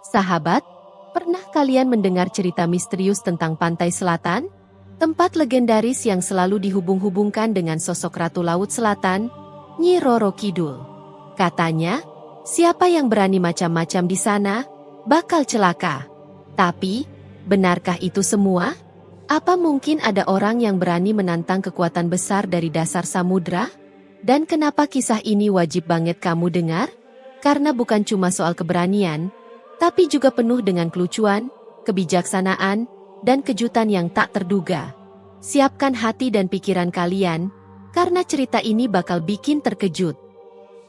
Sahabat, pernah kalian mendengar cerita misterius tentang pantai selatan? Tempat legendaris yang selalu dihubung-hubungkan dengan sosok Ratu Laut Selatan, Nyi Roro Kidul. Katanya, siapa yang berani macam-macam di sana, bakal celaka. Tapi, benarkah itu semua? Apa mungkin ada orang yang berani menantang kekuatan besar dari dasar samudra? Dan kenapa kisah ini wajib banget kamu dengar? Karena bukan cuma soal keberanian, tapi juga penuh dengan kelucuan, kebijaksanaan, dan kejutan yang tak terduga. Siapkan hati dan pikiran kalian, karena cerita ini bakal bikin terkejut.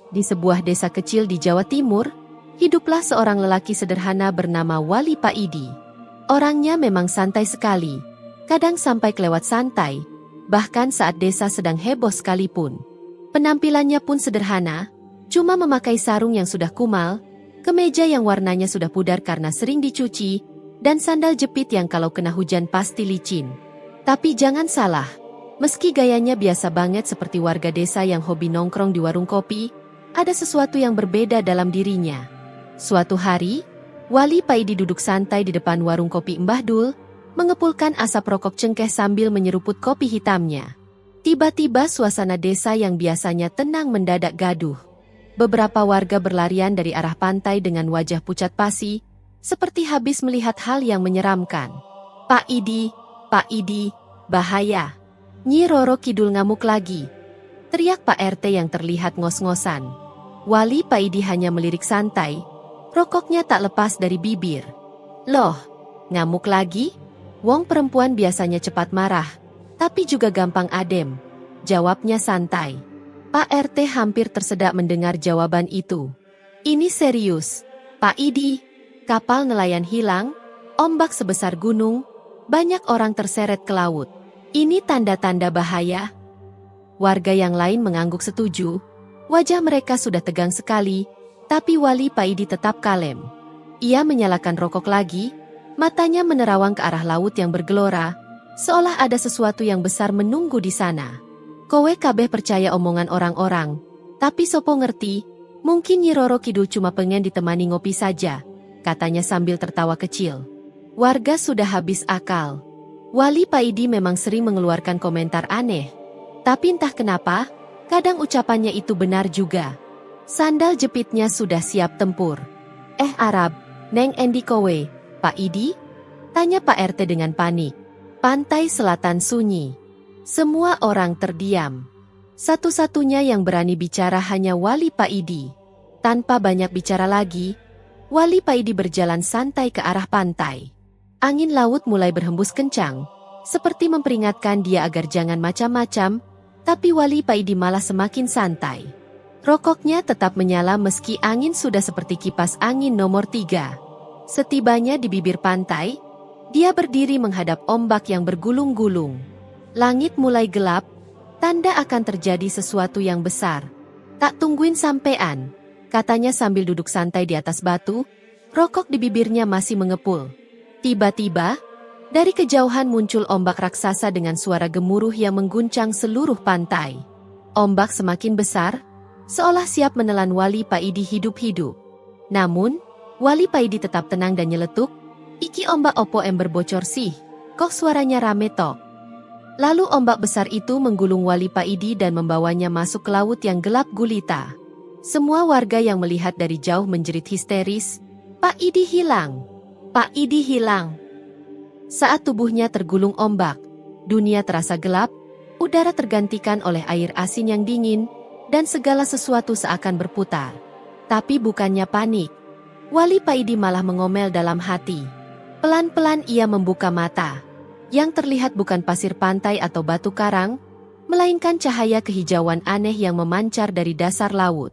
Di sebuah desa kecil di Jawa Timur, hiduplah seorang lelaki sederhana bernama Wali Paidi. Orangnya memang santai sekali, kadang sampai kelewat santai, bahkan saat desa sedang heboh sekalipun. Penampilannya pun sederhana, cuma memakai sarung yang sudah kumal, kemeja yang warnanya sudah pudar karena sering dicuci, dan sandal jepit yang kalau kena hujan pasti licin. Tapi jangan salah, meski gayanya biasa banget seperti warga desa yang hobi nongkrong di warung kopi, ada sesuatu yang berbeda dalam dirinya. Suatu hari, Wali Paidi duduk santai di depan warung kopi Mbah Dul, mengepulkan asap rokok cengkeh sambil menyeruput kopi hitamnya. Tiba-tiba suasana desa yang biasanya tenang mendadak gaduh. Beberapa warga berlarian dari arah pantai dengan wajah pucat pasi, seperti habis melihat hal yang menyeramkan. Pak Idi, bahaya. Nyi Roro Kidul ngamuk lagi. Teriak Pak RT yang terlihat ngos-ngosan. Wali Paidi hanya melirik santai, rokoknya tak lepas dari bibir. Loh, ngamuk lagi? Wong perempuan biasanya cepat marah, tapi juga gampang adem. Jawabnya santai. Pak RT hampir tersedak mendengar jawaban itu. Ini serius, Pak Idi. Kapal nelayan hilang, ombak sebesar gunung, banyak orang terseret ke laut. Ini tanda-tanda bahaya. Warga yang lain mengangguk setuju. Wajah mereka sudah tegang sekali, tapi Wali Paidi tetap kalem. Ia menyalakan rokok lagi, matanya menerawang ke arah laut yang bergelora, seolah ada sesuatu yang besar menunggu di sana. Kowe kabeh percaya omongan orang-orang, tapi sopo ngerti, mungkin Nyi Roro Kidul cuma pengen ditemani ngopi saja, katanya sambil tertawa kecil. Warga sudah habis akal. Wali Paidi memang sering mengeluarkan komentar aneh, tapi entah kenapa, kadang ucapannya itu benar juga. Sandal jepitnya sudah siap tempur. Arab, Neng Endi kowe, Pak Idi? Tanya Pak RT dengan panik. Pantai selatan sunyi. Semua orang terdiam. Satu-satunya yang berani bicara hanya Wali Paidi. Tanpa banyak bicara lagi, Wali Paidi berjalan santai ke arah pantai. Angin laut mulai berhembus kencang, seperti memperingatkan dia agar jangan macam-macam, tapi Wali Paidi malah semakin santai. Rokoknya tetap menyala meski angin sudah seperti kipas angin nomor 3. Setibanya di bibir pantai, dia berdiri menghadap ombak yang bergulung-gulung. Langit mulai gelap, tanda akan terjadi sesuatu yang besar. Tak tungguin sampean, katanya sambil duduk santai di atas batu, rokok di bibirnya masih mengepul. Tiba-tiba, dari kejauhan muncul ombak raksasa dengan suara gemuruh yang mengguncang seluruh pantai. Ombak semakin besar, seolah siap menelan Wali Paidi hidup-hidup. Namun, Wali Paidi tetap tenang dan nyeletuk, "Iki ombak opo ember bocor sih, kok suaranya rame tok?" Lalu ombak besar itu menggulung Wali Paidi dan membawanya masuk ke laut yang gelap gulita. Semua warga yang melihat dari jauh menjerit histeris, "Pak Idi hilang! Pak Idi hilang!" Saat tubuhnya tergulung ombak, dunia terasa gelap, udara tergantikan oleh air asin yang dingin, dan segala sesuatu seakan berputar. Tapi bukannya panik, Wali Paidi malah mengomel dalam hati. Pelan-pelan ia membuka mata. Yang terlihat bukan pasir pantai atau batu karang, melainkan cahaya kehijauan aneh yang memancar dari dasar laut.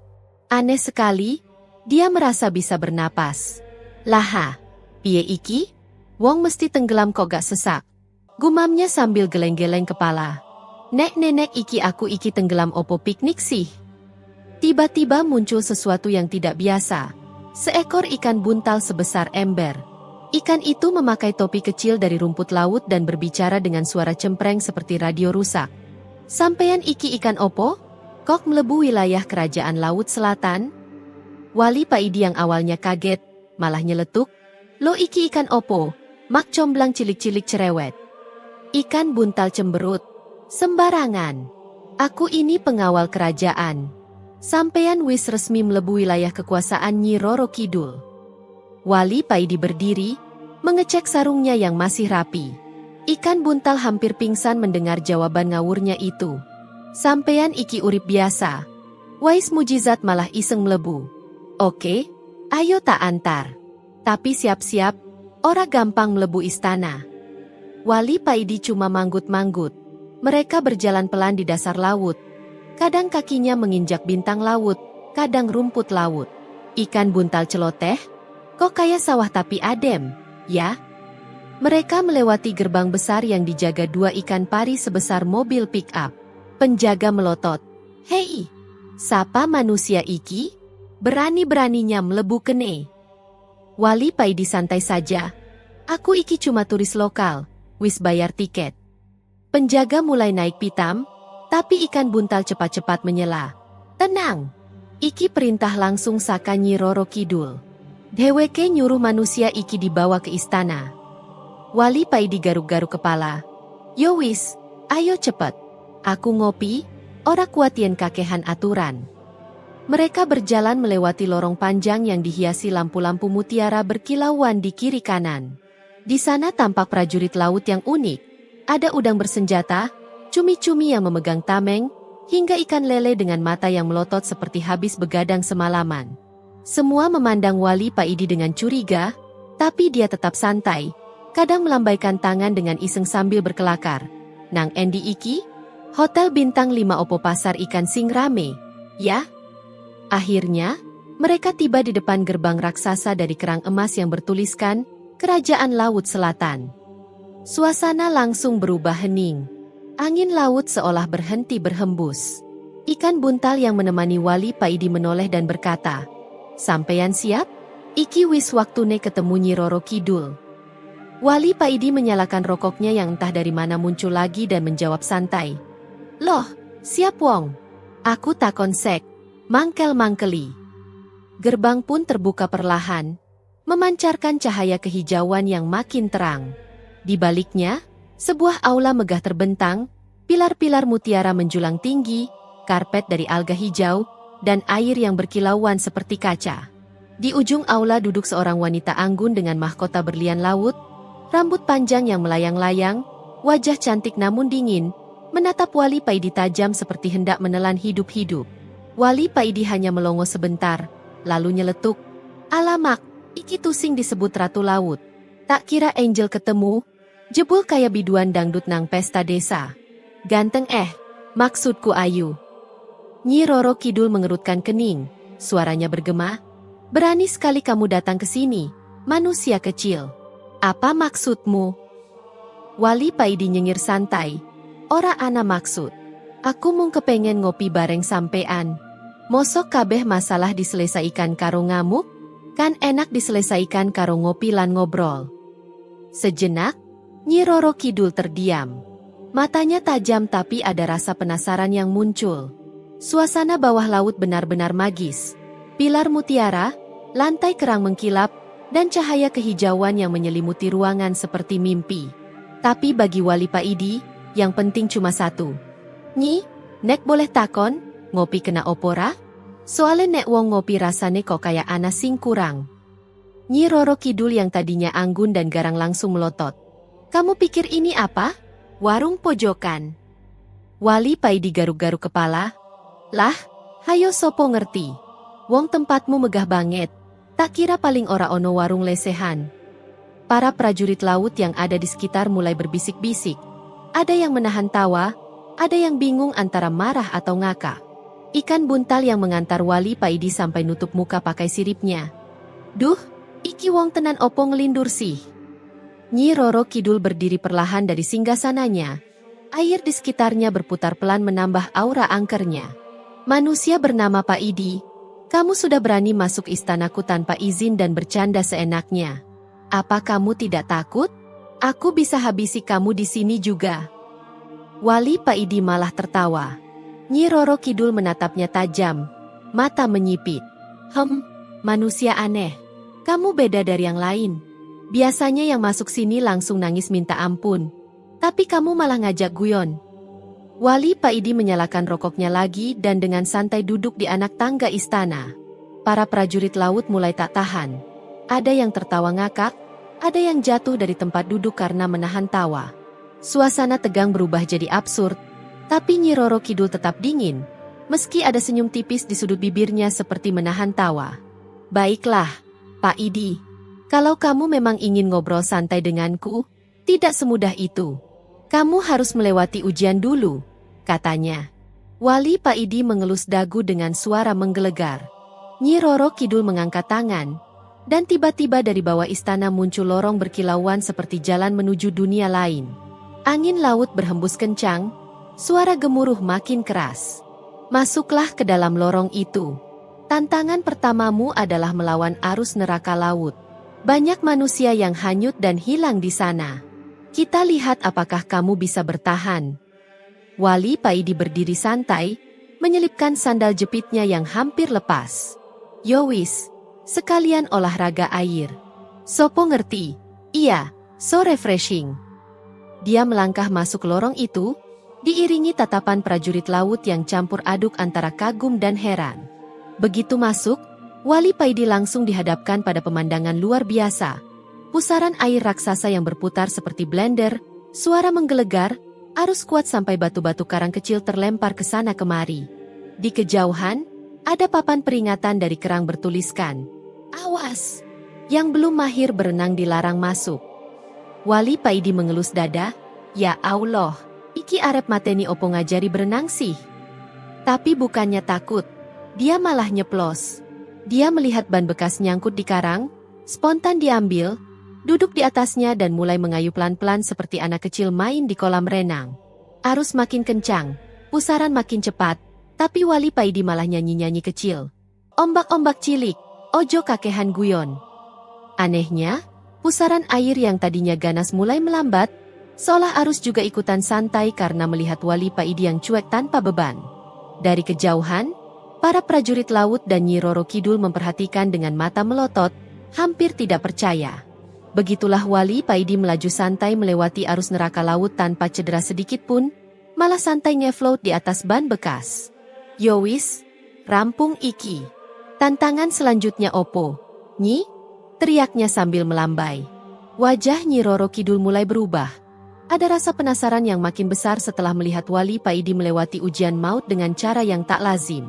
Aneh sekali, dia merasa bisa bernapas. Laha, piye iki? Wong mesti tenggelam kok gak sesak. Gumamnya sambil geleng-geleng kepala. Nek nenek iki aku iki tenggelam opo piknik sih? Tiba-tiba muncul sesuatu yang tidak biasa. Seekor ikan buntal sebesar ember. Ikan itu memakai topi kecil dari rumput laut dan berbicara dengan suara cempreng seperti radio rusak. Sampeyan iki ikan opo? Kok melebu wilayah kerajaan laut selatan? Wali Paidi yang awalnya kaget, malah nyeletuk. Lo iki ikan opo, mak comblang cilik-cilik cerewet. Ikan buntal cemberut. Sembarangan. Aku ini pengawal kerajaan. Sampean wis resmi mlebu wilayah kekuasaan Nyi Roro Kidul. Wali Paidi berdiri, mengecek sarungnya yang masih rapi. Ikan buntal hampir pingsan mendengar jawaban ngawurnya itu. Sampean iki urip biasa. Wais mujizat malah iseng mlebu. Oke, ayo tak antar. Tapi siap-siap, ora gampang mlebu istana. Wali Paidi cuma manggut-manggut. Mereka berjalan pelan di dasar laut. Kadang kakinya menginjak bintang laut, kadang rumput laut. Ikan buntal celoteh, kok kayak sawah tapi adem, ya? Mereka melewati gerbang besar yang dijaga 2 ikan pari sebesar mobil pick-up. Penjaga melotot. Hei, sapa manusia iki? Berani-beraninya mlebu kene. Wali Paidi santai saja. Aku iki cuma turis lokal, wis bayar tiket. Penjaga mulai naik pitam, tapi ikan buntal cepat-cepat menyela. Tenang, iki perintah langsung saka Nyi Roro Kidul. Dheweke nyuruh manusia iki dibawa ke istana. Wali Paidi garuk-garuk kepala. Yo wis, ayo cepet. Aku ngopi, ora kuat yen kakehan aturan. Mereka berjalan melewati lorong panjang yang dihiasi lampu-lampu mutiara berkilauan di kiri kanan. Di sana tampak prajurit laut yang unik. Ada udang bersenjata, cumi-cumi yang memegang tameng, hingga ikan lele dengan mata yang melotot seperti habis begadang semalaman. Semua memandang Wali Paidi dengan curiga, tapi dia tetap santai, kadang melambaikan tangan dengan iseng sambil berkelakar. Nang endi iki? Hotel bintang 5 opo pasar ikan sing rame, ya? Akhirnya, mereka tiba di depan gerbang raksasa dari kerang emas yang bertuliskan, Kerajaan Laut Selatan. Suasana langsung berubah hening. Angin laut seolah berhenti berhembus. Ikan buntal yang menemani Wali Paidi menoleh dan berkata, Sampeyan siap? Iki wis waktune ketemu Nyi Roro Kidul. Wali Paidi menyalakan rokoknya yang entah dari mana muncul lagi dan menjawab santai. Loh, siap wong. Aku takon sek. Mangkel-mangkeli. Gerbang pun terbuka perlahan, memancarkan cahaya kehijauan yang makin terang. Di baliknya, sebuah aula megah terbentang, pilar-pilar mutiara menjulang tinggi, karpet dari alga hijau, dan air yang berkilauan seperti kaca. Di ujung aula duduk seorang wanita anggun dengan mahkota berlian laut, rambut panjang yang melayang-layang, wajah cantik namun dingin, menatap Wali Paidi tajam seperti hendak menelan hidup-hidup. Wali Paidi hanya melongo sebentar, lalu nyeletuk. Alamak, iki tusing disebut Ratu Laut. Tak kira Angel ketemu, jebul kayak biduan dangdut nang pesta desa. Ganteng maksudku ayu. Nyi Roro Kidul mengerutkan kening, suaranya bergema. Berani sekali kamu datang ke sini, manusia kecil. Apa maksudmu? Wali Paidi nyengir santai. Ora ana maksud. Aku mung kepengen ngopi bareng sampean. Mosok kabeh masalah diselesaikan karo ngamuk, kan enak diselesaikan karo ngopi lan ngobrol. Sejenak, Nyi Roro Kidul terdiam. Matanya tajam tapi ada rasa penasaran yang muncul. Suasana bawah laut benar-benar magis. Pilar mutiara, lantai kerang mengkilap, dan cahaya kehijauan yang menyelimuti ruangan seperti mimpi. Tapi bagi Wali Paidi, yang penting cuma satu. Nyi, nek boleh takon, ngopi kena opora? Soalnya nek wong ngopi rasane kok kayak ana sing kurang. Nyi Roro Kidul yang tadinya anggun dan garang langsung melotot. Kamu pikir ini apa? Warung pojokan. Wali Paidi garuk-garuk kepala. Lah, hayo sopo ngerti. Wong tempatmu megah banget. Tak kira paling ora ono warung lesehan. Para prajurit laut yang ada di sekitar mulai berbisik-bisik. Ada yang menahan tawa, ada yang bingung antara marah atau ngakak. Ikan buntal yang mengantar Wali Paidi sampai nutup muka pakai siripnya. Duh, iki wong tenan opo ngelindur sih. Nyi Roro Kidul berdiri perlahan dari singgasananya. Air di sekitarnya berputar pelan menambah aura angkernya. Manusia bernama Paidi, kamu sudah berani masuk istanaku tanpa izin dan bercanda seenaknya. Apa kamu tidak takut? Aku bisa habisi kamu di sini juga. Wali Paidi malah tertawa. Nyi Roro Kidul menatapnya tajam, mata menyipit. Manusia aneh. Kamu beda dari yang lain. Biasanya yang masuk sini langsung nangis minta ampun. Tapi kamu malah ngajak guyon. Wali Paidi menyalakan rokoknya lagi dan dengan santai duduk di anak tangga istana. Para prajurit laut mulai tak tahan. Ada yang tertawa ngakak, ada yang jatuh dari tempat duduk karena menahan tawa. Suasana tegang berubah jadi absurd, tapi Nyi Roro Kidul tetap dingin, meski ada senyum tipis di sudut bibirnya seperti menahan tawa. Baiklah, Pak Idi. Kalau kamu memang ingin ngobrol santai denganku, tidak semudah itu. Kamu harus melewati ujian dulu, katanya. Wali Pak Idi mengelus dagu dengan suara menggelegar. Nyi Roro Kidul mengangkat tangan, dan tiba-tiba dari bawah istana muncul lorong berkilauan seperti jalan menuju dunia lain. Angin laut berhembus kencang, suara gemuruh makin keras. Masuklah ke dalam lorong itu. Tantangan pertamamu adalah melawan arus neraka laut. Banyak manusia yang hanyut dan hilang di sana. Kita lihat apakah kamu bisa bertahan. Wali Paidi berdiri santai, menyelipkan sandal jepitnya yang hampir lepas. Yowis, sekalian olahraga air. Sopo ngerti? Iya, so refreshing. Dia melangkah masuk lorong itu, diiringi tatapan prajurit laut yang campur aduk antara kagum dan heran. Begitu masuk, Wali Paidi langsung dihadapkan pada pemandangan luar biasa. Pusaran air raksasa yang berputar seperti blender, suara menggelegar, arus kuat sampai batu-batu karang kecil terlempar ke sana kemari. Di kejauhan, ada papan peringatan dari kerang bertuliskan, "Awas! Yang belum mahir berenang dilarang masuk." Wali Paidi mengelus dada, "Ya Allah, iki arep mateni opo ngajari berenang sih?" Tapi bukannya takut, dia malah nyeplos. Dia melihat ban bekas nyangkut di karang, spontan diambil, duduk di atasnya dan mulai mengayuh pelan-pelan seperti anak kecil main di kolam renang. Arus makin kencang, pusaran makin cepat, tapi Wali Paidi malah nyanyi-nyanyi kecil. Ombak-ombak cilik, ojo kakehan guyon. Anehnya, pusaran air yang tadinya ganas mulai melambat, seolah arus juga ikutan santai karena melihat Wali Paidi yang cuek tanpa beban. Dari kejauhan, para prajurit laut dan Nyi Roro Kidul memperhatikan dengan mata melotot, hampir tidak percaya. Begitulah Wali Paidi melaju santai melewati arus neraka laut tanpa cedera sedikit pun, malah santai ngefloat di atas ban bekas. Yowis, rampung iki. Tantangan selanjutnya opo, Nyi? Teriaknya sambil melambai. Wajah Nyi Roro Kidul mulai berubah. Ada rasa penasaran yang makin besar setelah melihat Wali Paidi melewati ujian maut dengan cara yang tak lazim.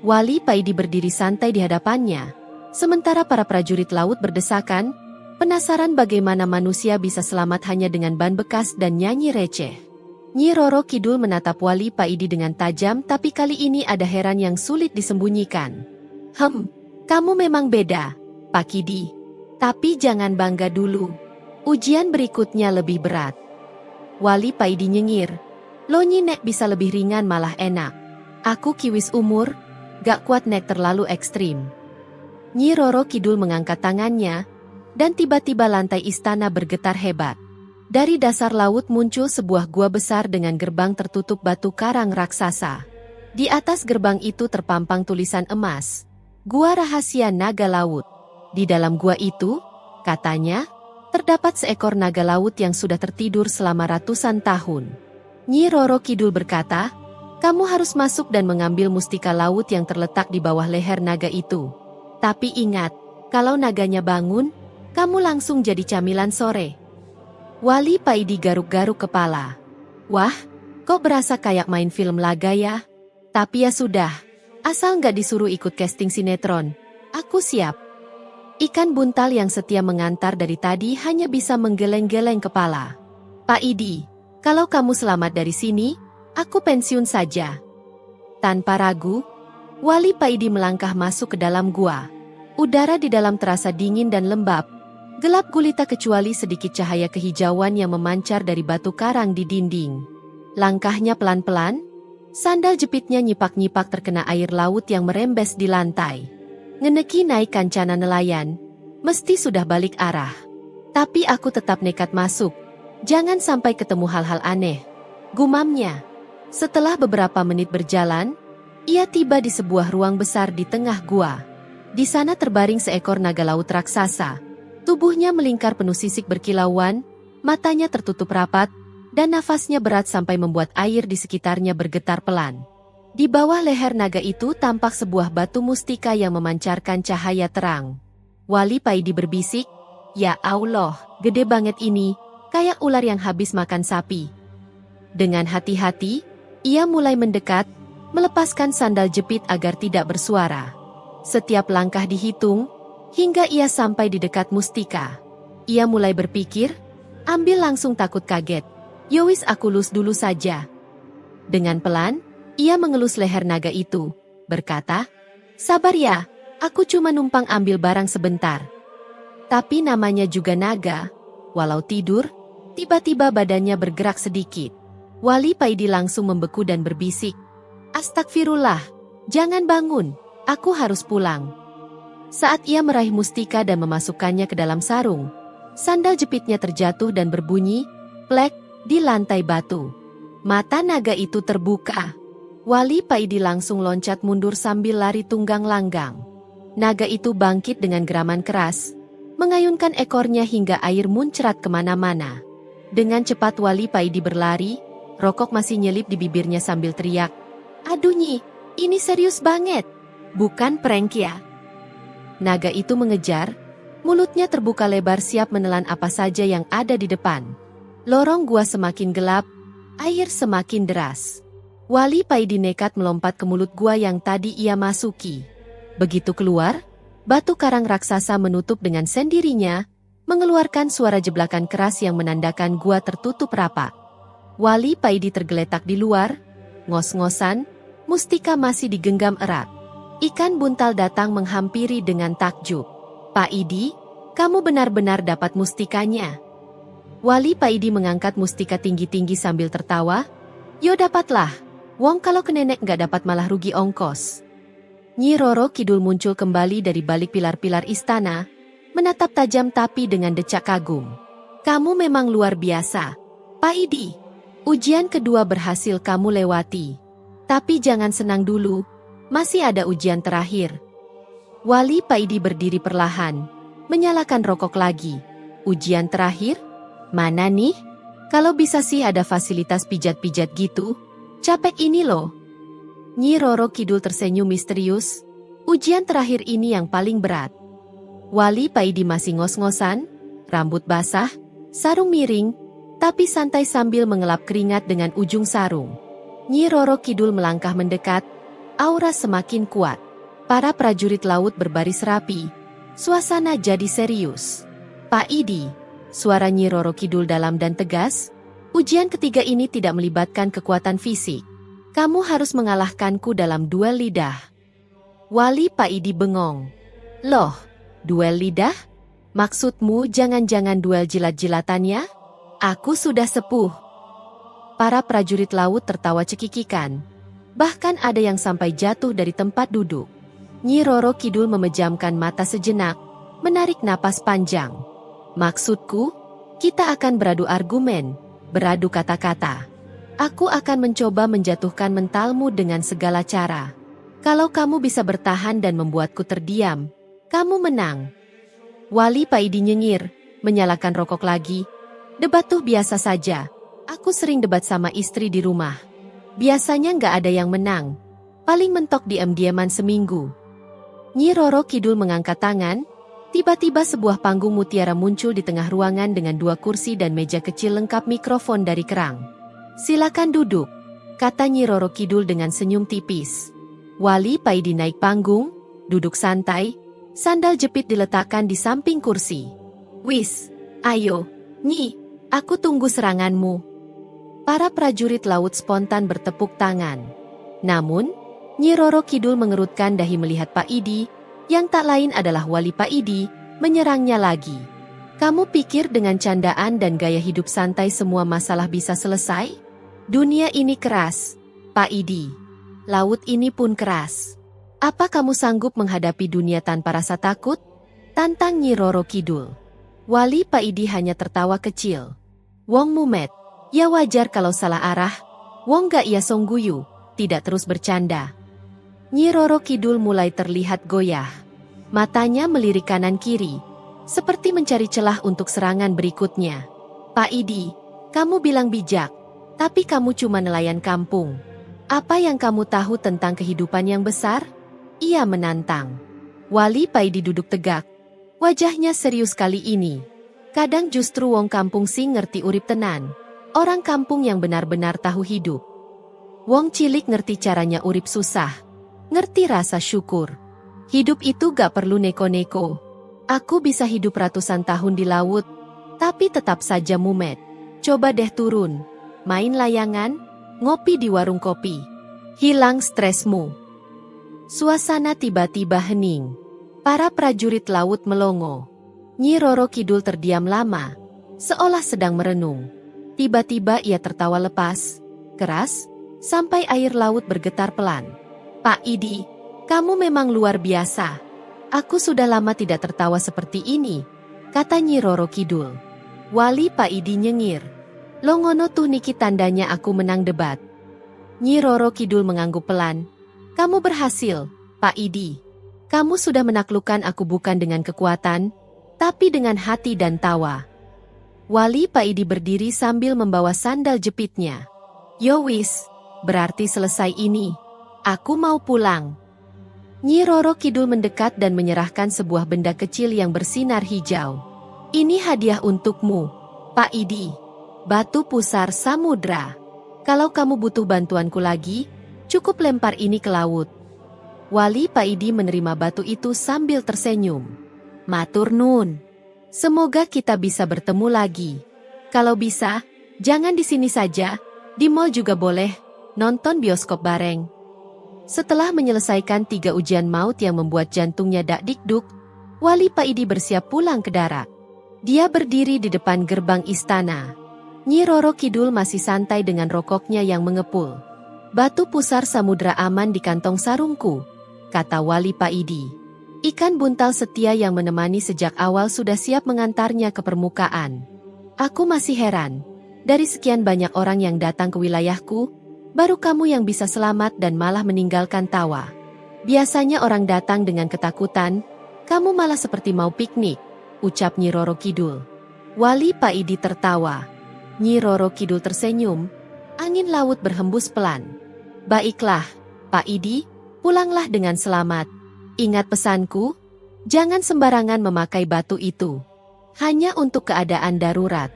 Wali Paidi berdiri santai di hadapannya, sementara para prajurit laut berdesakan, penasaran bagaimana manusia bisa selamat hanya dengan ban bekas dan nyanyi receh. Nyi Roro Kidul menatap Wali Paidi dengan tajam, tapi kali ini ada heran yang sulit disembunyikan. Kamu memang beda, Pak Kidi. Tapi jangan bangga dulu. Ujian berikutnya lebih berat. Wali Paidi nyengir. Lo Nyi nek bisa lebih ringan malah enak. Aku kiwis umur, gak kuat nek terlalu ekstrim. Nyi Roro Kidul mengangkat tangannya, dan tiba-tiba lantai istana bergetar hebat. Dari dasar laut muncul sebuah gua besar dengan gerbang tertutup batu karang raksasa. Di atas gerbang itu terpampang tulisan emas, "Gua Rahasia Naga Laut." Di dalam gua itu, katanya, terdapat seekor naga laut yang sudah tertidur selama ratusan tahun. Nyi Roro Kidul berkata, "Kamu harus masuk dan mengambil mustika laut yang terletak di bawah leher naga itu. Tapi ingat, kalau naganya bangun, kamu langsung jadi camilan sore." Wali Paidi garuk-garuk kepala. Wah, kok berasa kayak main film laga ya? Tapi ya sudah, asal nggak disuruh ikut casting sinetron, aku siap. Ikan buntal yang setia mengantar dari tadi hanya bisa menggeleng-geleng kepala. Pak Idi, kalau kamu selamat dari sini, aku pensiun saja. Tanpa ragu, Wali Paidi melangkah masuk ke dalam gua. Udara di dalam terasa dingin dan lembab. Gelap gulita kecuali sedikit cahaya kehijauan yang memancar dari batu karang di dinding. Langkahnya pelan-pelan, sandal jepitnya nyipak-nyipak terkena air laut yang merembes di lantai. Ngeneki naik kancana nelayan, mesti sudah balik arah. Tapi aku tetap nekat masuk. Jangan sampai ketemu hal-hal aneh, gumamnya. Setelah beberapa menit berjalan, ia tiba di sebuah ruang besar di tengah gua. Di sana terbaring seekor naga laut raksasa. Tubuhnya melingkar penuh sisik berkilauan, matanya tertutup rapat, dan nafasnya berat sampai membuat air di sekitarnya bergetar pelan. Di bawah leher naga itu tampak sebuah batu mustika yang memancarkan cahaya terang. Wali Paidi berbisik, "Ya Allah, gede banget ini, kayak ular yang habis makan sapi." Dengan hati-hati, ia mulai mendekat, melepaskan sandal jepit agar tidak bersuara. Setiap langkah dihitung, hingga ia sampai di dekat mustika. Ia mulai berpikir, ambil langsung takut kaget. "Yowis, aku lus dulu saja." Dengan pelan, ia mengelus leher naga itu, berkata, "Sabar ya, aku cuma numpang ambil barang sebentar." Tapi namanya juga naga, walau tidur, tiba-tiba badannya bergerak sedikit. Wali Paidi langsung membeku dan berbisik, "Astagfirullah, jangan bangun, aku harus pulang." Saat ia meraih mustika dan memasukkannya ke dalam sarung, sandal jepitnya terjatuh dan berbunyi, plek, di lantai batu. Mata naga itu terbuka. Wali Paidi langsung loncat mundur sambil lari tunggang langgang. Naga itu bangkit dengan geraman keras, mengayunkan ekornya hingga air muncrat kemana-mana. Dengan cepat Wali Paidi berlari, rokok masih nyelip di bibirnya sambil teriak, "Aduh Nyi, ini serius banget, bukan prank ya?" Naga itu mengejar, mulutnya terbuka lebar siap menelan apa saja yang ada di depan. Lorong gua semakin gelap, air semakin deras. Wali Paidi nekat melompat ke mulut gua yang tadi ia masuki. Begitu keluar, batu karang raksasa menutup dengan sendirinya, mengeluarkan suara jeblakan keras yang menandakan gua tertutup rapat. Wali Paidi tergeletak di luar, ngos-ngosan, mustika masih digenggam erat. Ikan buntal datang menghampiri dengan takjub. "Pak Idi, kamu benar-benar dapat mustikanya." Wali Paidi mengangkat mustika tinggi-tinggi sambil tertawa, "Yo dapatlah, wong kalau kenenek nggak dapat malah rugi ongkos." Nyi Roro Kidul muncul kembali dari balik pilar-pilar istana, menatap tajam tapi dengan decak kagum. "Kamu memang luar biasa, Pak Idi. Ujian kedua berhasil kamu lewati. Tapi jangan senang dulu, masih ada ujian terakhir." Wali Paidi berdiri perlahan, menyalakan rokok lagi. "Ujian terakhir? Mana nih? Kalau bisa sih ada fasilitas pijat-pijat gitu. Capek ini loh." Nyi Roro Kidul tersenyum misterius. "Ujian terakhir ini yang paling berat." Wali Paidi masih ngos-ngosan, rambut basah, sarung miring, tapi santai sambil mengelap keringat dengan ujung sarung. Nyi Roro Kidul melangkah mendekat, aura semakin kuat. Para prajurit laut berbaris rapi, suasana jadi serius. "Pak Idi," suara Nyi Roro Kidul dalam dan tegas, "ujian ketiga ini tidak melibatkan kekuatan fisik. Kamu harus mengalahkanku dalam duel lidah." Wali Paidi bengong. "Loh, duel lidah? Maksudmu jangan-jangan duel jilat-jilatannya? Aku sudah sepuh." Para prajurit laut tertawa cekikikan. Bahkan ada yang sampai jatuh dari tempat duduk. Nyi Roro Kidul memejamkan mata sejenak, menarik napas panjang. "Maksudku, kita akan beradu argumen, beradu kata-kata. Aku akan mencoba menjatuhkan mentalmu dengan segala cara. Kalau kamu bisa bertahan dan membuatku terdiam, kamu menang." Wali Paidi nyengir, menyalakan rokok lagi. "Debat tuh biasa saja. Aku sering debat sama istri di rumah. Biasanya nggak ada yang menang. Paling mentok diam-diaman seminggu." Nyi Roro Kidul mengangkat tangan. Tiba-tiba sebuah panggung mutiara muncul di tengah ruangan dengan 2 kursi dan meja kecil lengkap mikrofon dari kerang. "Silakan duduk," kata Nyi Roro Kidul dengan senyum tipis. Wali Paidi naik panggung, duduk santai, sandal jepit diletakkan di samping kursi. "Wis, ayo, Nyi, aku tunggu seranganmu." Para prajurit laut spontan bertepuk tangan. Namun, Nyi Roro Kidul mengerutkan dahi melihat Pak Idi, yang tak lain adalah Wali Paidi, menyerangnya lagi. "Kamu pikir dengan candaan dan gaya hidup santai semua masalah bisa selesai? Dunia ini keras, Pak Idi. Laut ini pun keras. Apa kamu sanggup menghadapi dunia tanpa rasa takut?" tantang Nyi Roro Kidul. Wali Paidi hanya tertawa kecil. "Wong mumet, ya wajar kalau salah arah. Wong gak ya songguyu, tidak terus bercanda." Nyi Roro Kidul mulai terlihat goyah. Matanya melirik kanan-kiri, seperti mencari celah untuk serangan berikutnya. Pak Idi, kamu bilang bijak, tapi kamu cuma nelayan kampung. Apa yang kamu tahu tentang kehidupan yang besar? Ia menantang. Wali Pak Idi duduk tegak. Wajahnya serius kali ini. Kadang justru wong kampung sing ngerti urip tenan. Orang kampung yang benar-benar tahu hidup. Wong cilik ngerti caranya urip susah. Ngerti rasa syukur. Hidup itu gak perlu neko-neko. Aku bisa hidup ratusan tahun di laut, tapi tetap saja mumet. Coba deh turun, main layangan, ngopi di warung kopi. Hilang stresmu. Suasana tiba-tiba hening. Para prajurit laut melongo. Nyi Roro Kidul terdiam lama, seolah sedang merenung. Tiba-tiba ia tertawa lepas, keras, sampai air laut bergetar pelan. Pak Idi, kamu memang luar biasa. Aku sudah lama tidak tertawa seperti ini, kata Nyi Roro Kidul. Wali Pak Idi nyengir. Lo ngono tuh niki tandanya aku menang debat. Nyi Roro Kidul mengangguk pelan. Kamu berhasil, Pak Idi. Kamu sudah menaklukkan aku bukan dengan kekuatan, tapi dengan hati dan tawa. Wali Pak Idi berdiri sambil membawa sandal jepitnya. Yo wis, berarti selesai ini. Aku mau pulang. Nyi Roro Kidul mendekat dan menyerahkan sebuah benda kecil yang bersinar hijau. Ini hadiah untukmu, Pak Idi. Batu pusar samudra. Kalau kamu butuh bantuanku lagi, cukup lempar ini ke laut. Wali Pak Idi menerima batu itu sambil tersenyum. Matur nun. Semoga kita bisa bertemu lagi. Kalau bisa, jangan di sini saja, di mall juga boleh, nonton bioskop bareng. Setelah menyelesaikan 3 ujian maut yang membuat jantungnya dak dikduk, Wali Pak Idi bersiap pulang ke darat. Dia berdiri di depan gerbang istana. Nyi Roro Kidul masih santai dengan rokoknya yang mengepul. Batu pusar samudra aman di kantong sarungku, kata Wali Pak Idi. Ikan buntal setia yang menemani sejak awal sudah siap mengantarnya ke permukaan. Aku masih heran, dari sekian banyak orang yang datang ke wilayahku, baru kamu yang bisa selamat dan malah meninggalkan tawa. Biasanya orang datang dengan ketakutan, kamu malah seperti mau piknik, ucap Nyi Roro Kidul. Wali Pak Idi tertawa. Nyi Roro Kidul tersenyum, angin laut berhembus pelan. Baiklah, Pak Idi, pulanglah dengan selamat. Ingat pesanku, jangan sembarangan memakai batu itu. Hanya untuk keadaan darurat.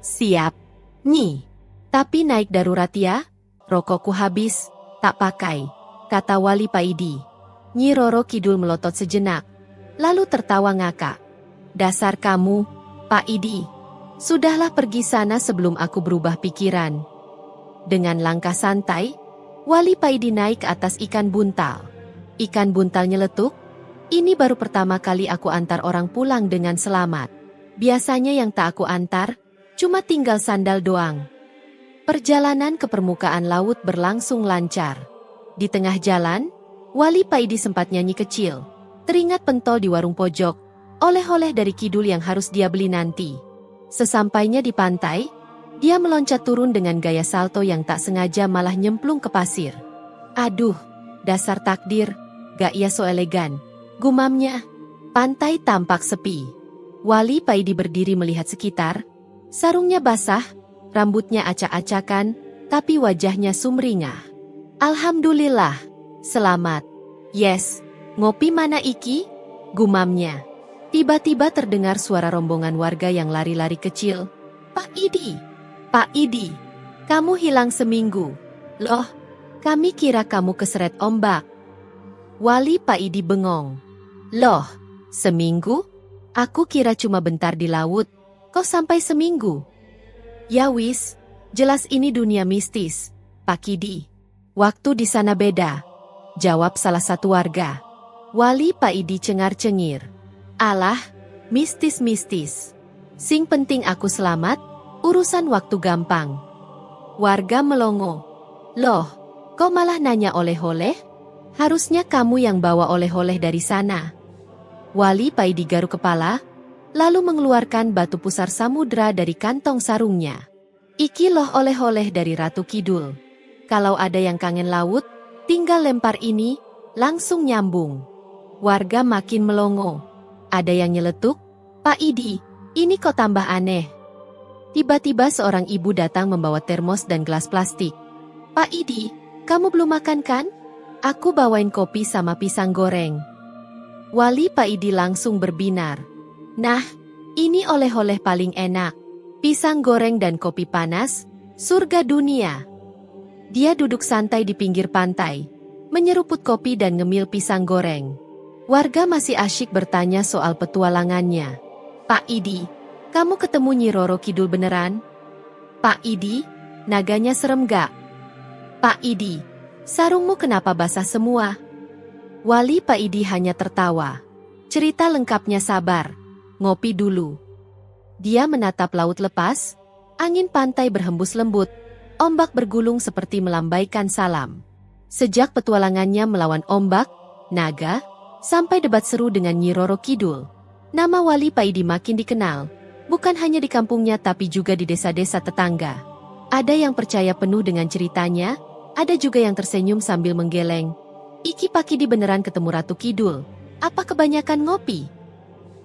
Siap, Nyi. Tapi naik darurat ya? Rokokku habis, tak pakai, kata Wali Pak Idi. Nyi Roro Kidul melotot sejenak, lalu tertawa ngakak. Dasar kamu, Pak Idi. Sudahlah pergi sana sebelum aku berubah pikiran. Dengan langkah santai, Wali Pak Idi naik ke atas ikan buntal. Ikan buntal nyeletuk, ini baru pertama kali aku antar orang pulang dengan selamat. Biasanya yang tak aku antar, cuma tinggal sandal doang. Perjalanan ke permukaan laut berlangsung lancar. Di tengah jalan, Wali Pak Idi sempat nyanyi kecil. Teringat pentol di warung pojok, oleh-oleh dari Kidul yang harus dia beli nanti. Sesampainya di pantai, dia meloncat turun dengan gaya salto yang tak sengaja malah nyemplung ke pasir. Aduh, dasar takdir, gak ia so elegan, gumamnya. Pantai tampak sepi. Wali Pak Idi berdiri melihat sekitar, sarungnya basah, rambutnya acak-acakan, tapi wajahnya sumringah. Alhamdulillah, selamat. Yes, ngopi mana iki? Gumamnya. Tiba-tiba terdengar suara rombongan warga yang lari-lari kecil. Pak Idi, Pak Idi, kamu hilang seminggu. Loh, kami kira kamu keseret ombak. Wali Pak Idi bengong. Loh, seminggu? Aku kira cuma bentar di laut, kok sampai seminggu? Ya wis, jelas ini dunia mistis, Pak Idi. Waktu di sana beda, jawab salah satu warga. Wali Pak Idi cengar-cengir. Alah, mistis-mistis. Sing penting aku selamat, urusan waktu gampang. Warga melongo. Loh, kok malah nanya oleh-oleh? Harusnya kamu yang bawa oleh-oleh dari sana. Wali Pak Idi garuk kepala, lalu mengeluarkan batu pusar samudra dari kantong sarungnya. Iki loh oleh-oleh dari Ratu Kidul. Kalau ada yang kangen laut, tinggal lempar ini, langsung nyambung. Warga makin melongo. Ada yang nyeletuk, "Pak Idi, ini kok tambah aneh." Tiba-tiba seorang ibu datang membawa termos dan gelas plastik. "Pak Idi, kamu belum makan kan? Aku bawain kopi sama pisang goreng." Wali Pak Idi langsung berbinar. "Nah, ini oleh-oleh paling enak. Pisang goreng dan kopi panas, surga dunia." Dia duduk santai di pinggir pantai, menyeruput kopi dan ngemil pisang goreng. Warga masih asyik bertanya soal petualangannya. "Pak Idi, kamu ketemu Nyi Roro Kidul beneran? Pak Idi, naganya serem gak? Pak Idi, sarungmu kenapa basah semua?" Wali Pak Idi hanya tertawa. "Cerita lengkapnya sabar, ngopi dulu." Dia menatap laut lepas, angin pantai berhembus lembut, ombak bergulung seperti melambaikan salam. Sejak petualangannya melawan ombak, naga, sampai debat seru dengan Nyi Roro Kidul, nama Wali Pak Idi makin dikenal, bukan hanya di kampungnya tapi juga di desa-desa tetangga. Ada yang percaya penuh dengan ceritanya, ada juga yang tersenyum sambil menggeleng. "Iki Pak Idi beneran ketemu Ratu Kidul, apa kebanyakan ngopi?"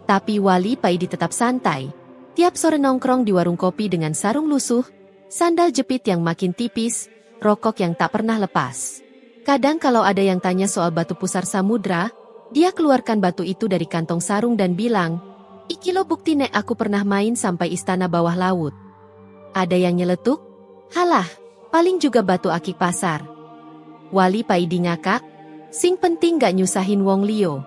Tapi Wali Pak Idi tetap santai. Tiap sore nongkrong di warung kopi dengan sarung lusuh, sandal jepit yang makin tipis, rokok yang tak pernah lepas. Kadang kalau ada yang tanya soal batu pusar samudra, dia keluarkan batu itu dari kantong sarung dan bilang, "Iki lo bukti nek aku pernah main sampai istana bawah laut." Ada yang nyeletuk, "Halah, paling juga batu akik pasar." Wali Pak Idi ngakak, "Sing penting gak nyusahin wong liyo."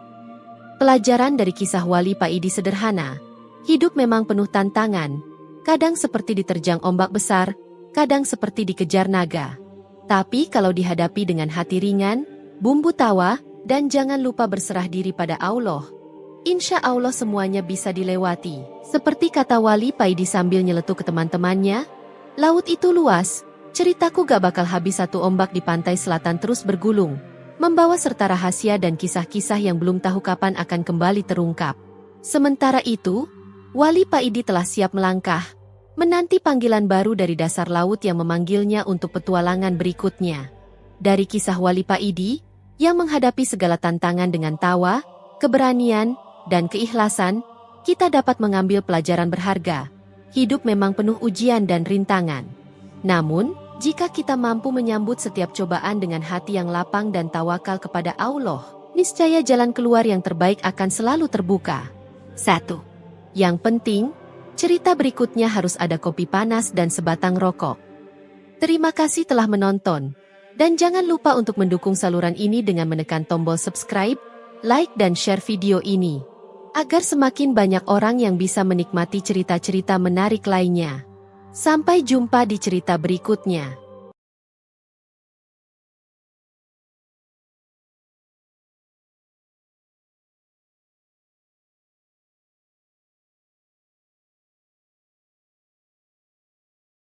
Pelajaran dari kisah Wali Pak Idi sederhana. Hidup memang penuh tantangan, kadang seperti diterjang ombak besar, kadang seperti dikejar naga. Tapi kalau dihadapi dengan hati ringan, bumbu tawa, dan jangan lupa berserah diri pada Allah, insya Allah semuanya bisa dilewati. Seperti kata Wali Pak Idi sambil nyeletuk ke teman-temannya, "Laut itu luas, ceritaku gak bakal habis." Satu ombak di pantai selatan terus bergulung, membawa serta rahasia dan kisah-kisah yang belum tahu kapan akan kembali terungkap. Sementara itu, Wali Pak Idi telah siap melangkah, menanti panggilan baru dari dasar laut yang memanggilnya untuk petualangan berikutnya. Dari kisah Wali Pak Idi, yang menghadapi segala tantangan dengan tawa, keberanian, dan keikhlasan, kita dapat mengambil pelajaran berharga. Hidup memang penuh ujian dan rintangan. Namun, jika kita mampu menyambut setiap cobaan dengan hati yang lapang dan tawakal kepada Allah, niscaya jalan keluar yang terbaik akan selalu terbuka. 1. Yang penting, cerita berikutnya harus ada kopi panas dan sebatang rokok. Terima kasih telah menonton. Dan jangan lupa untuk mendukung saluran ini dengan menekan tombol subscribe, like dan share video ini, agar semakin banyak orang yang bisa menikmati cerita-cerita menarik lainnya. Sampai jumpa di cerita berikutnya.